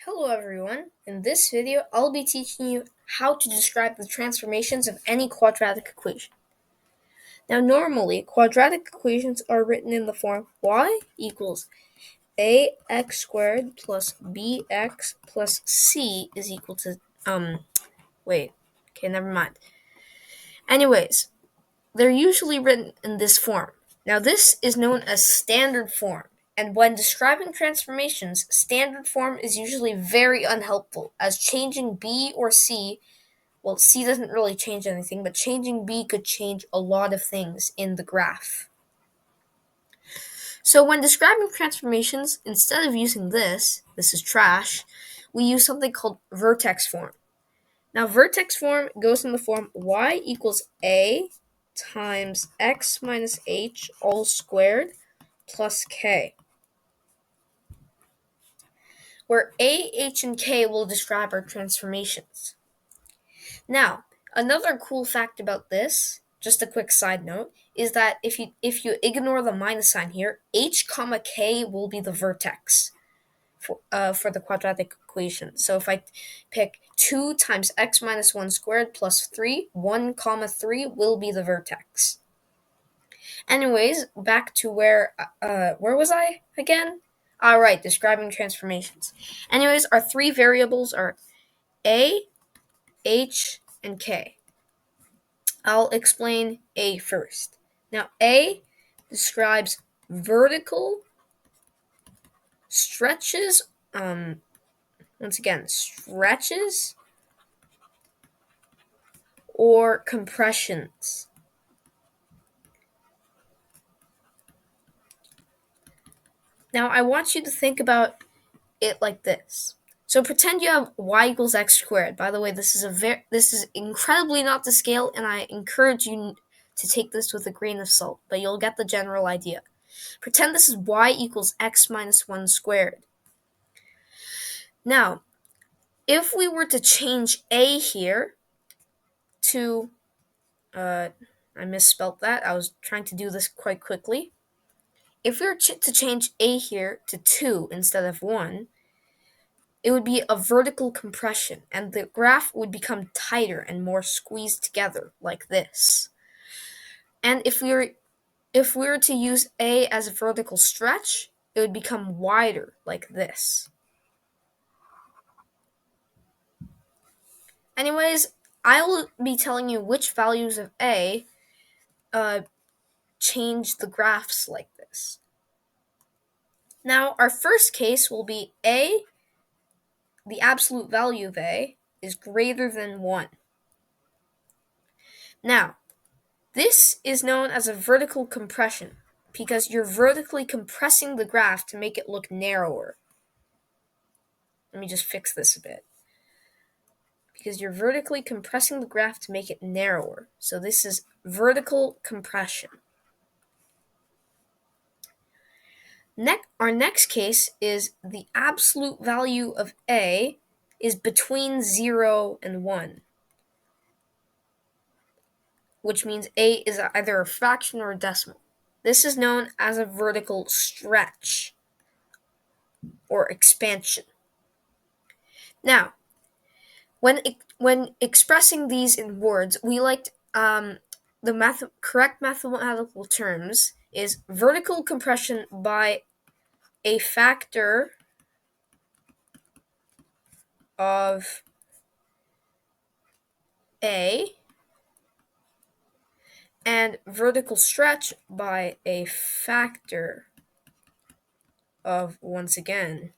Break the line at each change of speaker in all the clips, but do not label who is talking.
Hello everyone, in this video I'll be teaching you how to describe the transformations of any quadratic equation. Now normally quadratic equations are written in the form y equals ax squared plus bx plus c is equal to, never mind. Anyways, they're usually written in this form. Now this is known as standard form. And when describing transformations, standard form is usually very unhelpful, as changing b or c, well, c doesn't really change anything, but changing b could change a lot of things in the graph. So when describing transformations, instead of using this is trash, we use something called vertex form. Now vertex form goes in the form y equals a times x minus h all squared plus k, where a, h, and k will describe our transformations. Now, another cool fact about this, just a quick side note, is that if you ignore the minus sign here, h comma k will be the vertex for the quadratic equation. So if I pick 2 times x minus 1 squared plus 3, 1 comma 3 will be the vertex. Anyways, back to where was I again? All right, describing transformations. Anyways, our three variables are a, h, and k. I'll explain a first. Now, a describes vertical stretches, stretches or compressions. Now, I want you to think about it like this. So pretend you have y equals x squared. By the way, this is incredibly not to scale, and I encourage you to take this with a grain of salt, but you'll get the general idea. Pretend this is y equals x minus 1 squared. Now, if we were to change a here to, I misspelled that. I was trying to do this quite quickly. If we were to change a here to 2 instead of 1, it would be a vertical compression, and the graph would become tighter and more squeezed together, like this. And if we were to use a as a vertical stretch, it would become wider, like this. Anyways, I will be telling you which values of a change the graphs like this. Now, our first case will be a, the absolute value of a, is greater than 1. Now, this is known as a vertical compression because you're vertically compressing the graph to make it look narrower. Let me just fix this a bit. Because you're vertically compressing the graph to make it narrower. So this is vertical compression. Our next case is the absolute value of a is between 0 and 1, which means a is either a fraction or a decimal. This is known as a vertical stretch or expansion. Now, when expressing these in words, we like the correct mathematical terms is vertical compression by a factor of a and vertical stretch by a factor of, once again,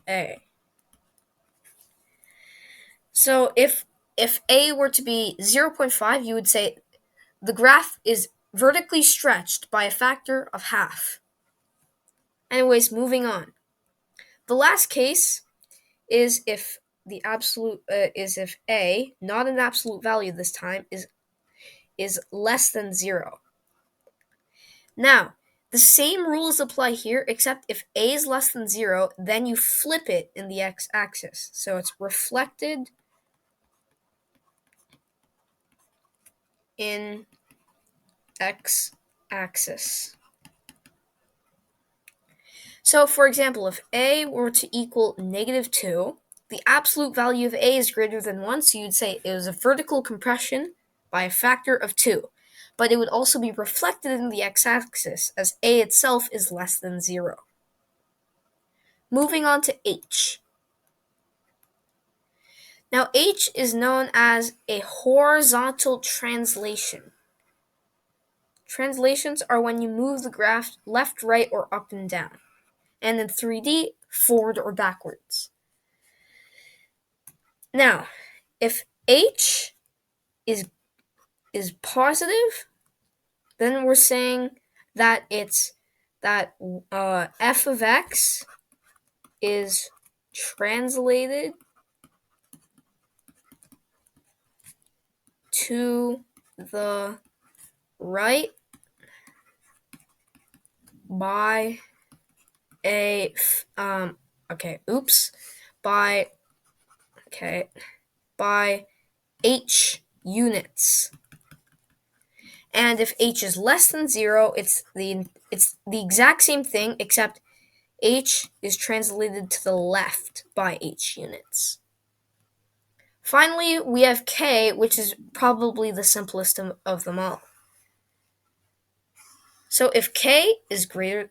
a. So if a were to be 0.5, you would say the graph is vertically stretched by a factor of half. Anyways, moving on. The last case is if the absolute is if a, not an absolute value this time, is less than 0. Now, the same rules apply here, except if a is less than 0, then you flip it in the x-axis. So it's reflected in x-axis. So, for example, if a were to equal -2, the absolute value of A is greater than 1, so you'd say it was a vertical compression by a factor of 2. But it would also be reflected in the x-axis, as A itself is less than 0. Moving on to H. Now, H is known as a horizontal translation. Translations are when you move the graph left, right, or up and down. And in 3D, forward or backwards. Now, if H is positive, then we're saying that f of x is translated to the right by by h units. And if h is less than 0, it's the exact same thing, except h is translated to the left by h units. Finally, we have k, which is probably the simplest of them all. So if k is greater,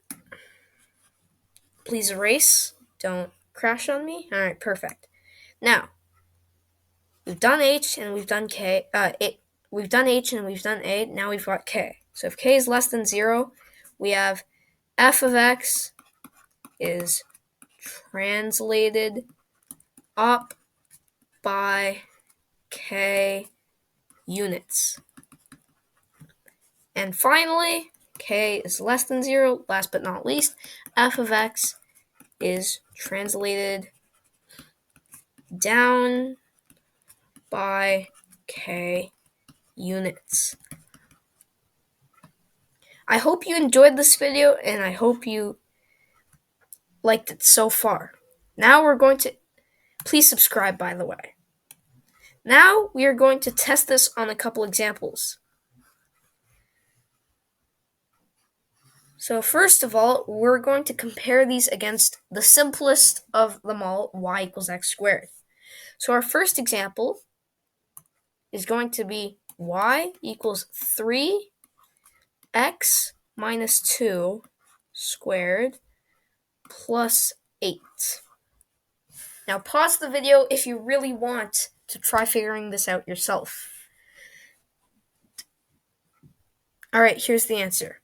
please erase, don't crash on me. All right, perfect. Now, we've done h and we've done k. We've done h and we've done a. Now we've got k. So if k is less than 0, we have f of x is translated up by k units. And finally, k is less than 0, last but not least, f of x is translated down by k units. I hope you enjoyed this video, and I hope you liked it so far. Now we're going to, please subscribe, by the way. Now we are going to test this on a couple examples. So first of all, we're going to compare these against the simplest of them all, y equals x squared. So our first example is going to be y equals 3x minus 2 squared plus 8. Now pause the video if you really want to try figuring this out yourself. Alright, here's the answer.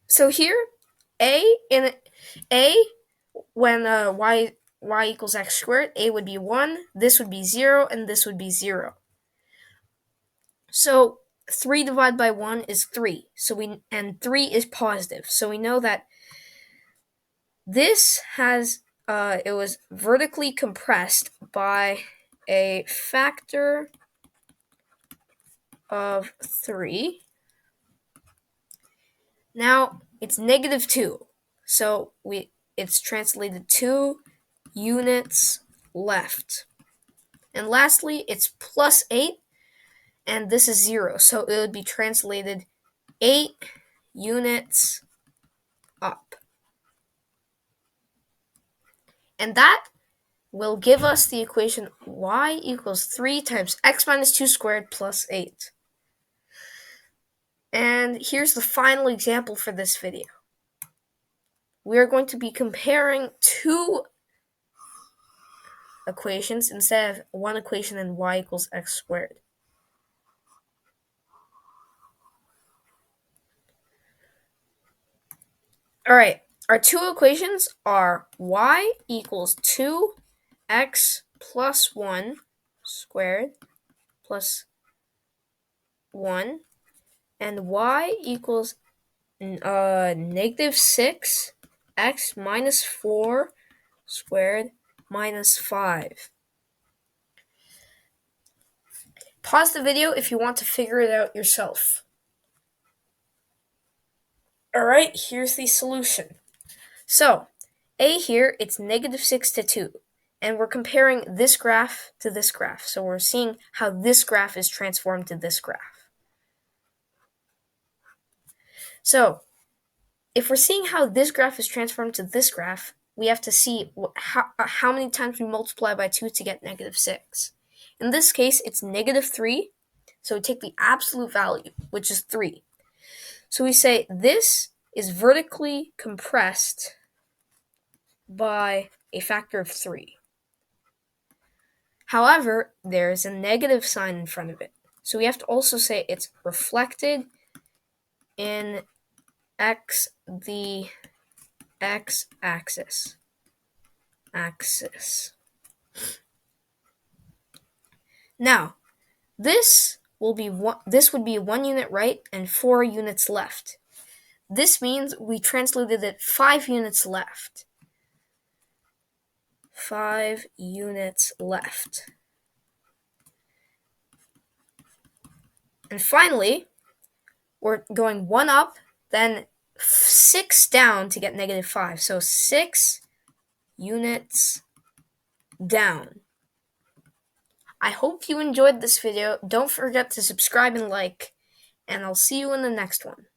So here, when y equals x squared, a would be 1, this would be 0, and this would be 0. So 3 divided by 1 is 3. And 3 is positive. So we know that this has it was vertically compressed by a factor of 3. Now it's negative 2. So it's translated 2 units left. And lastly, it's plus 8, and this is 0. So it would be translated 8 units up. And that will give us the equation y equals 3 times x minus 2 squared plus 8. And here's the final example for this video. We are going to be comparing two equations instead of one equation and y equals x squared. Alright, our two equations are y equals 2x plus 1 squared plus 1, and y equals negative 6x minus 4 squared minus 5. Pause the video if you want to figure it out yourself. Alright, here's the solution. So, a here, it's negative 6 to 2. And we're comparing this graph to this graph. So we're seeing how this graph is transformed to this graph. So, if we're seeing how this graph is transformed to this graph, we have to see how many times we multiply by 2 to get -6. In this case, it's -3, so we take the absolute value, which is 3. So we say this is vertically compressed by a factor of 3. However, there is a negative sign in front of it. So we have to also say it's reflected in the x-axis. Now, this would be 1 unit right and 4 units left. This means we translated it 5 units left. 5 units left. And finally, we're going 1 up, then 6 down to get -5. So 6 units down. I hope you enjoyed this video. Don't forget to subscribe and like, and I'll see you in the next one.